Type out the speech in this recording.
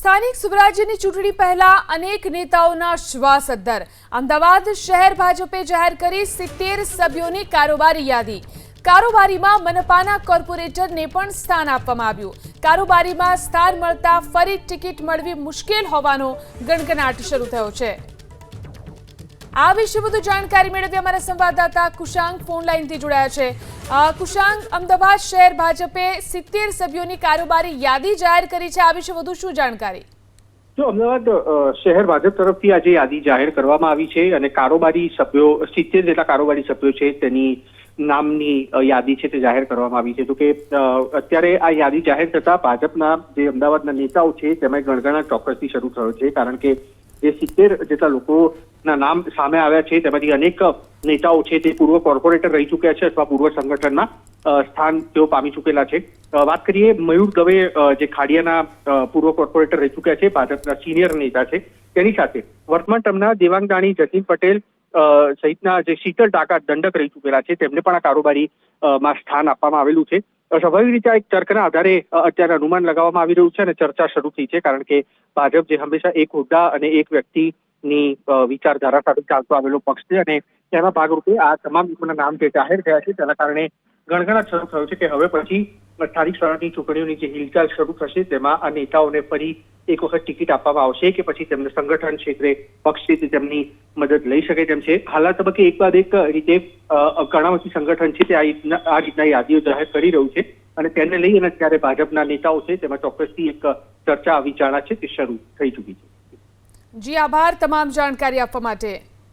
સ્થાનિક સ્વરાજ્યની ચૂંટણી પહેલા અનેક નેતાઓના શ્વાસ અદ્ધર. અમદાવાદ શહેર ભાજપે જાહેર કરી 70 સભ્યોની કારોબારી યાદી. કારોબારીમાં મનપાના કોર્પોરેટરને પણ સ્થાન આપવામાં આવ્યું. કારોબારીમાં સ્થાન મળતા ફરી ટિકિટ મળવી મુશ્કેલ હોવાનો ગણગણાટ શરૂ થયો છે. આ વિશે વધુ જાણકારી મેળવી અમારા સંવાદદાતા કુશાંગ ફોન લાઈનથી જોડાયા છે. કુશાંગ, અમદાવાદ શહેર ભાજપે 70 સભ્યોની કારોબારી યાદી જાહેર કરી છે. આ વિશે વધુ શું જાણકારી? જો અમદાવાદ શહેર ભાજપ તરફથી આજે યાદી જાહેર કરવામાં આવી છે અને કારોબારી સભ્યો 70 જેટલા કારોબારી સભ્યો છે તેની નામની યાદી છે તે જાહેર કરવામાં આવી છે. તો કે અત્યારે આ યાદી જાહેર થતા ભાજપના જે અમદાવાદના નેતાઓ છે તેમાં ગણગણાટ ચોક્કસથી શરૂ થયો છે, કારણ કે જે 70 જેટલા લોકોના નામ સામે આવ્યા છે તેમાંથી અનેક નેતાઓ છે તે પૂર્વ કોર્પોરેટર રહી ચૂક્યા છે અથવા પૂર્વ સંગઠનમાં સ્થાન તેઓ પામી ચૂકેલા છે. વાત કરીએ મયુર દવે, જે ખાડિયાના પૂર્વ કોર્પોરેટર રહી ચૂક્યા છે, ભાજપના સિનિયર નેતા છે, તેની સાથે વર્તમાન ટર્મના દેવાંગ દાણી, જતીન પટેલ સહિતના જે શીતલ ટાકા દંડક રહી ચૂકેલા છે તેમને પણ આ કારોબારી માં સ્થાન આપવામાં આવેલું છે. સ્વાભાવિક રીતે આ એક તર્કના આધારે અત્યારે અનુમાન લગાવવામાં આવી રહ્યું છે અને ચર્ચા શરૂ થઈ છે, કારણ કે ભાજપ જે હંમેશા એક હોદ્દા અને એક વ્યક્તિની વિચારધારા સાથે ચાલતો આવેલો પક્ષ છે અને તેના ભાગરૂપે આ તમામ લોકોના નામ જે જાહેર થયા છે તેના કારણે ગણગણાટ શરૂ થયો છે કે હવે પછી સ્થાનિક સ્વરાજની ચૂંટણીઓની જે હિલચાલ શરૂ થશે તેમાં આ નેતાઓને ફરી એક વખત ટિકિટ આપવામાં આવશે કે પછી તેમને સંગઠન ક્ષેત્રે પક્ષ છે તેમની મદદ લઈ શકે તેમ છે. હાલ તબક્કે એક બાદ એક રીતે કર્ણાવતી સંગઠન છે તે આ રીતના યાદીઓ જાહેર કરી રહ્યું છે અને તેને લઈ અને ત્યારે ભાજપના નેતાઓ છે તેમાં ચોક્કસથી એક ચર્ચા વિચારણા છે તે શરૂ થઈ ચૂકી છે. જી આભાર તમામ જાણકારી આપવા માટે.